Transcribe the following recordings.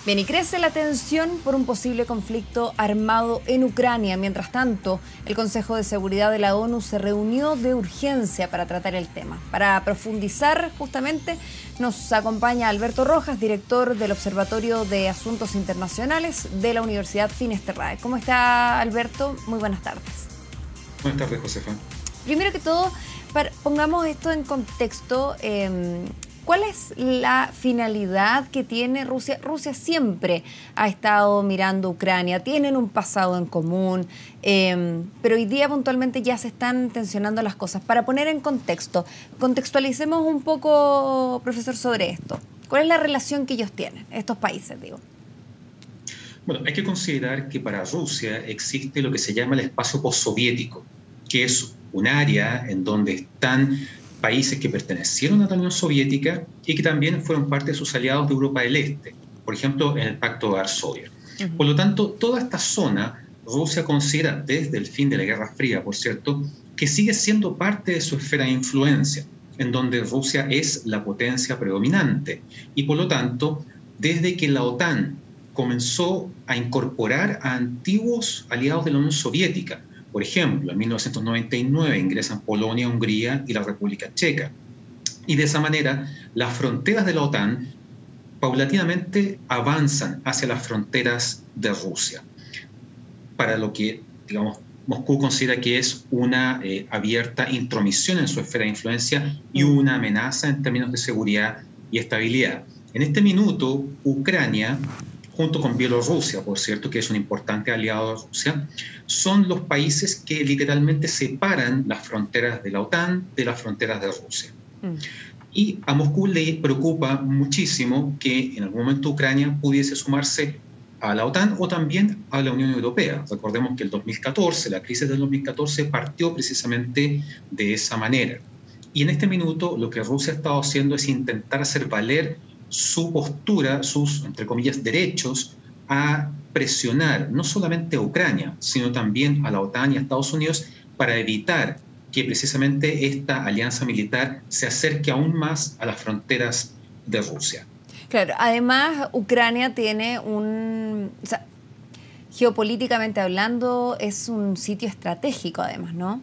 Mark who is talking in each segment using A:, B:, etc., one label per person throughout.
A: Bien, y crece la tensión por un posible conflicto armado en Ucrania. Mientras tanto, el Consejo de Seguridad de la ONU se reunió de urgencia para tratar el tema. Para profundizar, justamente, nos acompaña Alberto Rojas, director del Observatorio de Asuntos Internacionales de la Universidad Finesterrae. ¿Cómo está, Alberto? Muy buenas tardes.
B: Buenas tardes, Josefa.
A: Primero que todo, pongamos esto en contexto. ¿Cuál es la finalidad que tiene Rusia? Rusia siempre ha estado mirando Ucrania, tienen un pasado en común, pero hoy día puntualmente ya se están tensionando las cosas. Para poner en contexto, contextualicemos un poco, profesor, sobre esto. ¿Cuál es la relación que ellos tienen, estos países, digo?
B: Bueno, hay que considerar que para Rusia existe lo que se llama el espacio postsoviético, que es un área en donde están países que pertenecieron a la Unión Soviética y que también fueron parte de sus aliados de Europa del Este, por ejemplo, en el Pacto de Varsovia. Por lo tanto, toda esta zona, Rusia considera desde el fin de la Guerra Fría, por cierto, que sigue siendo parte de su esfera de influencia, en donde Rusia es la potencia predominante. Y por lo tanto, desde que la OTAN comenzó a incorporar a antiguos aliados de la Unión Soviética, por ejemplo, en 1999 ingresan Polonia, Hungría y la República Checa. Y de esa manera, las fronteras de la OTAN paulatinamente avanzan hacia las fronteras de Rusia, para lo que, digamos, Moscú considera que es una abierta intromisión en su esfera de influencia y una amenaza en términos de seguridad y estabilidad. En este minuto, Ucrania, junto con Bielorrusia, por cierto, que es un importante aliado de Rusia, son los países que literalmente separan las fronteras de la OTAN de las fronteras de Rusia. Y a Moscú le preocupa muchísimo que en algún momento Ucrania pudiese sumarse a la OTAN o también a la Unión Europea. Recordemos que el 2014, la crisis del 2014, partió precisamente de esa manera. Y en este minuto lo que Rusia ha estado haciendo es intentar hacer valer su postura, sus, entre comillas, derechos a presionar no solamente a Ucrania, sino también a la OTAN y a Estados Unidos para evitar que precisamente esta alianza militar se acerque aún más a las fronteras de Rusia.
A: Claro, además Ucrania tiene geopolíticamente hablando, es un sitio estratégico además, ¿no?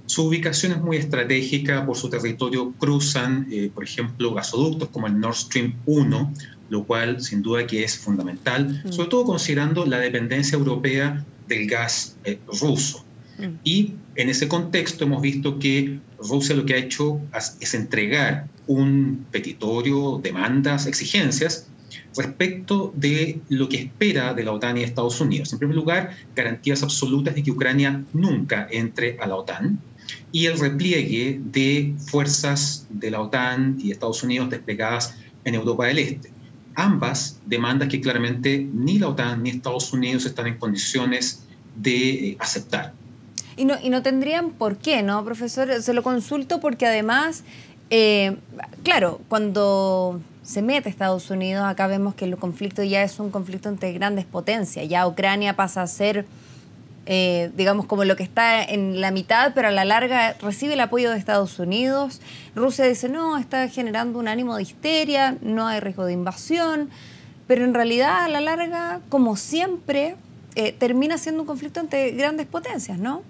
B: Su ubicación es muy estratégica, por su territorio cruzan, por ejemplo, gasoductos como el Nord Stream 1, lo cual sin duda que es fundamental, sobre todo considerando la dependencia europea del gas ruso. Y en ese contexto hemos visto que Rusia lo que ha hecho es entregar un petitorio, demandas, exigencias respecto de lo que espera de la OTAN y de Estados Unidos. En primer lugar, garantías absolutas de que Ucrania nunca entre a la OTAN, y el repliegue de fuerzas de la OTAN y Estados Unidos desplegadas en Europa del Este. Ambas demandas que claramente ni la OTAN ni Estados Unidos están en condiciones de aceptar.
A: Y no tendrían por qué, ¿no, profesor? Se lo consulto porque además, claro, cuando se mete Estados Unidos, acá vemos que el conflicto ya es un conflicto entre grandes potencias. Ya Ucrania pasa a ser digamos, como lo que está en la mitad, pero a la larga recibe el apoyo de Estados Unidos. Rusia dice, no, está generando un ánimo de histeria, no hay riesgo de invasión, pero en realidad a la larga, como siempre, termina siendo un conflicto entre grandes potencias, ¿no?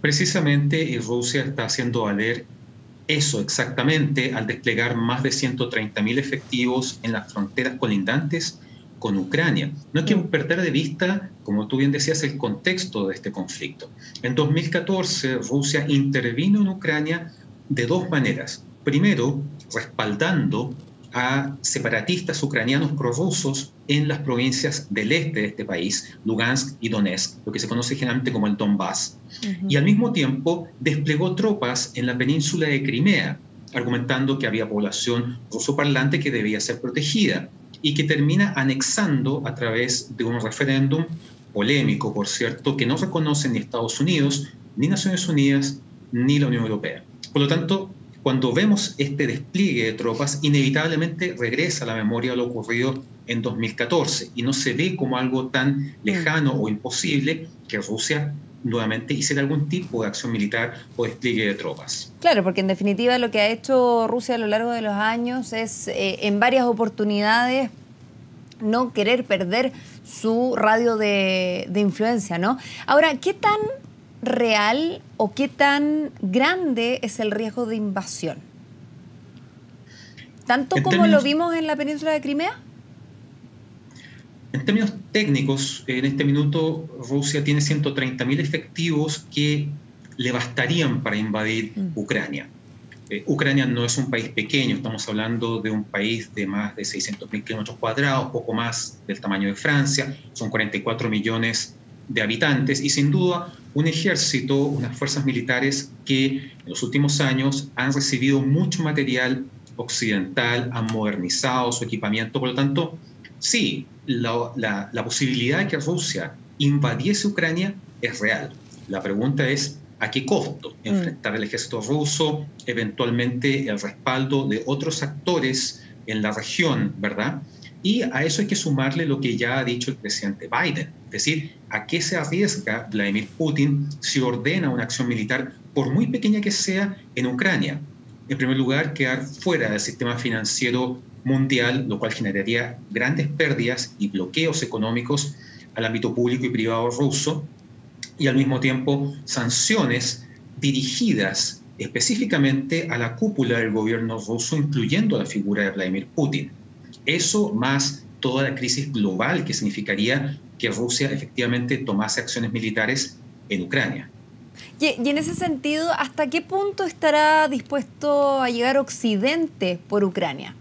B: Precisamente Rusia está haciendo valer eso exactamente al desplegar más de 130.000 efectivos en las fronteras colindantes con Ucrania. No hay que perder de vista, como tú bien decías, el contexto de este conflicto. En 2014, Rusia intervino en Ucrania de dos maneras. Primero, respaldando a separatistas ucranianos prorrusos en las provincias del este de este país, Lugansk y Donetsk, lo que se conoce generalmente como el Donbass. Y al mismo tiempo desplegó tropas en la península de Crimea, argumentando que había población rusoparlante que debía ser protegida, y que termina anexando a través de un referéndum polémico, por cierto, que no reconocen ni Estados Unidos, ni Naciones Unidas, ni la Unión Europea. Por lo tanto, cuando vemos este despliegue de tropas, inevitablemente regresa a la memoria lo ocurrido en 2014 y no se ve como algo tan lejano o imposible que Rusia nuevamente hiciera algún tipo de acción militar o despliegue de tropas.
A: Claro, porque en definitiva lo que ha hecho Rusia a lo largo de los años es en varias oportunidades no querer perder su radio de influencia, ¿no? Ahora, ¿qué tan real o qué tan grande es el riesgo de invasión? ¿Tanto como lo vimos en la península de Crimea?
B: En términos técnicos, en este minuto Rusia tiene 130.000 efectivos que le bastarían para invadir Ucrania. Ucrania no es un país pequeño, estamos hablando de un país de más de 600.000 kilómetros cuadrados, poco más del tamaño de Francia, son 44 millones de habitantes y sin duda un ejército, unas fuerzas militares que en los últimos años han recibido mucho material occidental, han modernizado su equipamiento, por lo tanto, sí, la posibilidad de que Rusia invadiese Ucrania es real. La pregunta es, ¿a qué costo? Enfrentar al ejército ruso, eventualmente el respaldo de otros actores en la región, ¿verdad? Y a eso hay que sumarle lo que ya ha dicho el presidente Biden, es decir, ¿a qué se arriesga Vladimir Putin si ordena una acción militar, por muy pequeña que sea, en Ucrania? En primer lugar, quedar fuera del sistema financiero mundial, lo cual generaría grandes pérdidas y bloqueos económicos al ámbito público y privado ruso, y al mismo tiempo sanciones dirigidas específicamente a la cúpula del gobierno ruso, incluyendo la figura de Vladimir Putin. Eso más toda la crisis global que significaría que Rusia efectivamente tomase acciones militares en Ucrania.
A: Y en ese sentido, ¿hasta qué punto estará dispuesto a llegar Occidente por Ucrania?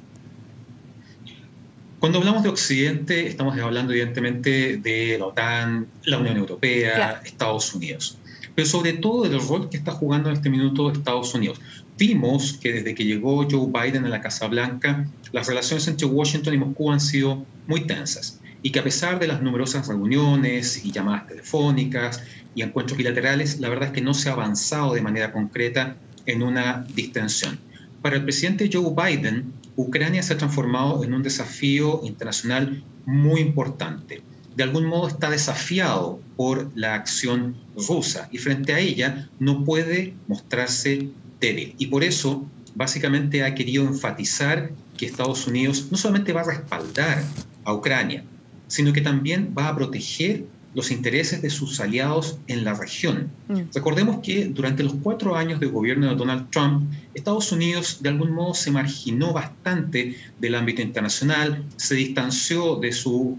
B: Cuando hablamos de Occidente, estamos hablando evidentemente de la OTAN, la Unión Europea, claro, Estados Unidos. Pero sobre todo del rol que está jugando en este minuto Estados Unidos. Vimos que desde que llegó Joe Biden a la Casa Blanca, las relaciones entre Washington y Moscú han sido muy tensas. Y que a pesar de las numerosas reuniones y llamadas telefónicas y encuentros bilaterales, la verdad es que no se ha avanzado de manera concreta en una distensión. Para el presidente Joe Biden, Ucrania se ha transformado en un desafío internacional muy importante. De algún modo está desafiado por la acción rusa y frente a ella no puede mostrarse débil. Y por eso, básicamente, ha querido enfatizar que Estados Unidos no solamente va a respaldar a Ucrania, sino que también va a proteger los intereses de sus aliados en la región. Recordemos que durante los 4 años de gobierno de Donald Trump, Estados Unidos de algún modo se marginó bastante del ámbito internacional, se distanció de su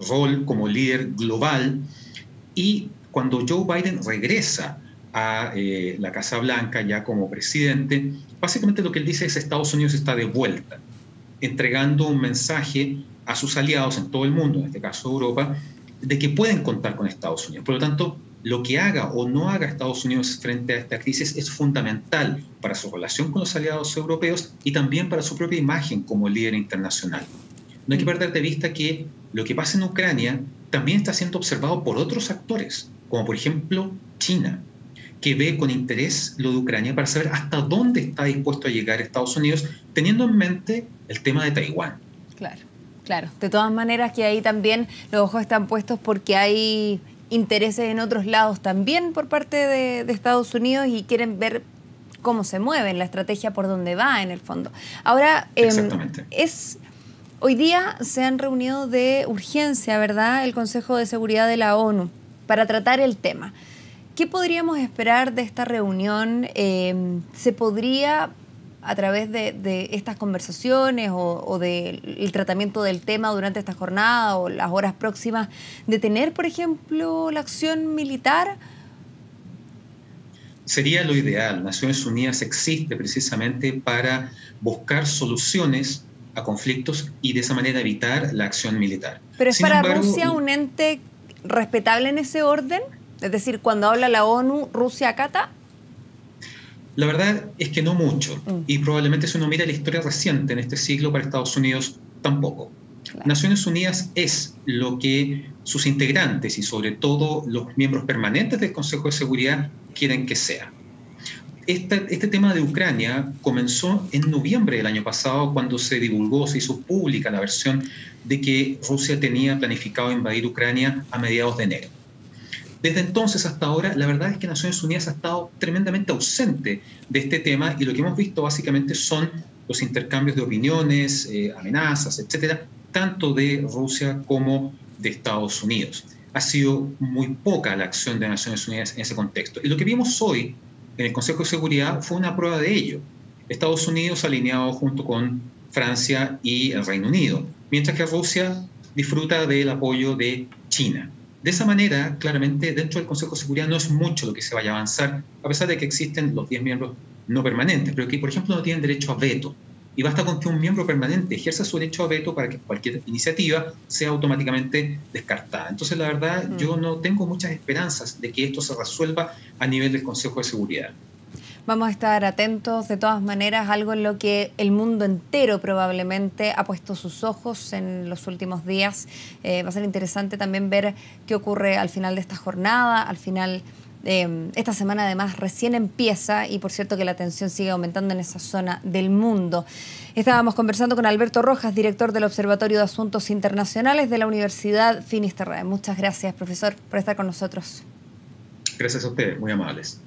B: rol como líder global y cuando Joe Biden regresa a la Casa Blanca ya como presidente, básicamente lo que él dice es que Estados Unidos está de vuelta, entregando un mensaje a sus aliados en todo el mundo, en este caso Europa, de que pueden contar con Estados Unidos. Por lo tanto, lo que haga o no haga Estados Unidos frente a esta crisis es fundamental para su relación con los aliados europeos y también para su propia imagen como líder internacional. No hay que perder de vista que lo que pasa en Ucrania también está siendo observado por otros actores, como por ejemplo China, que ve con interés lo de Ucrania para saber hasta dónde está dispuesto a llegar Estados Unidos, teniendo en mente el tema de Taiwán.
A: Claro. Claro, de todas maneras que ahí también los ojos están puestos porque hay intereses en otros lados también por parte de Estados Unidos y quieren ver cómo se mueven, la estrategia por dónde va en el fondo. Ahora, hoy día se han reunido de urgencia, ¿verdad?, el Consejo de Seguridad de la ONU para tratar el tema. ¿Qué podríamos esperar de esta reunión? ¿Se podría, a través de estas conversaciones o del tratamiento del tema durante esta jornada o las horas próximas, detener, por ejemplo, la acción militar?
B: Sería lo ideal. Naciones Unidas existe precisamente para buscar soluciones a conflictos y de esa manera evitar la acción militar.
A: ¿Pero es para Rusia un ente respetable en ese orden? Es decir, cuando habla la ONU, ¿Rusia acata?
B: La verdad es que no mucho, y probablemente si uno mira la historia reciente en este siglo para Estados Unidos, tampoco. Claro. Naciones Unidas es lo que sus integrantes y sobre todo los miembros permanentes del Consejo de Seguridad quieren que sea. Este tema de Ucrania comenzó en noviembre del año pasado cuando se divulgó, se hizo pública la versión de que Rusia tenía planificado invadir Ucrania a mediados de enero. Desde entonces hasta ahora, la verdad es que Naciones Unidas ha estado tremendamente ausente de este tema y lo que hemos visto básicamente son los intercambios de opiniones, amenazas, etcétera, tanto de Rusia como de Estados Unidos. Ha sido muy poca la acción de Naciones Unidas en ese contexto. Y lo que vimos hoy en el Consejo de Seguridad fue una prueba de ello. Estados Unidos alineado junto con Francia y el Reino Unido, mientras que Rusia disfruta del apoyo de China. De esa manera, claramente, dentro del Consejo de Seguridad no es mucho lo que se vaya a avanzar, a pesar de que existen los 10 miembros no permanentes, pero que, por ejemplo, no tienen derecho a veto. Y basta con que un miembro permanente ejerza su derecho a veto para que cualquier iniciativa sea automáticamente descartada. Entonces, la verdad, yo no tengo muchas esperanzas de que esto se resuelva a nivel del Consejo de Seguridad.
A: Vamos a estar atentos, de todas maneras, algo en lo que el mundo entero probablemente ha puesto sus ojos en los últimos días. Va a ser interesante también ver qué ocurre al final de esta jornada, al final esta semana además recién empieza y por cierto que la tensión sigue aumentando en esa zona del mundo. Estábamos conversando con Alberto Rojas, director del Observatorio de Asuntos Internacionales de la Universidad Finisterrae. Muchas gracias, profesor, por estar con nosotros.
B: Gracias a ustedes, muy amables.